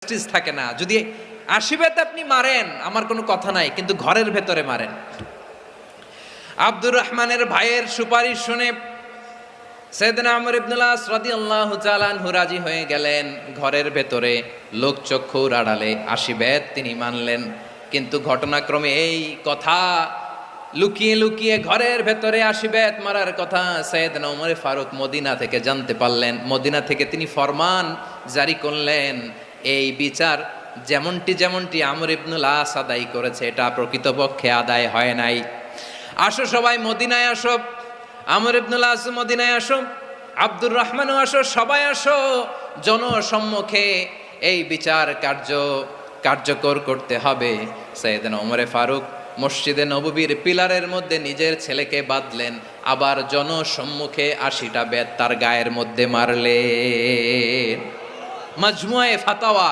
Justice থাকে না। যদি ৮০ বেত আপনি মারেন আমার কোনো কথা নাই, কিন্তু ঘরের ভেতরে মারেন। আব্দুর রহমানের ভাইয়ের সুপারিশ শুনে সাইয়েদনা আমর ইবনুল আস রাদিয়াল্লাহু তাআলা আনহু রাজি হয়ে গেলেন। ঘরের ভেতরে লোকচক্ষুর আড়ালে ৮০ বেত তিনি মানলেন। কিন্তু ঘটনাক্রমে এই কথা লুকিয়ে লুকিয়ে ঘরের ভেতরে ৮০ বেত মারার কথা সাইয়েদনা ওমর ফারুক মদিনা থেকে জানতে পারলেন। মদিনা থেকে তিনি ফরমান জারি করলেন, এই বিচার যেমনটি আমর ইবনুল আস আদায় করেছে এটা প্রকৃতপক্ষে আদায় হয় নাই। আসো সবাই মদিনায় আসো, আমর ইবনুল আস মদিনায় আসো, আব্দুর রহমানও আসো, সবাই আসো, জনসম্মুখে এই বিচার কার্যকর করতে হবে। সাইয়েদনা ওমর ফারুক মসজিদে নববীর পিলারের মধ্যে নিজের ছেলেকে বাঁধলেন, আবার জনসম্মুখে ৮০টা বেত তার গায়ের মধ্যে মারলেন। মাজমুয়ে ফাতাওয়া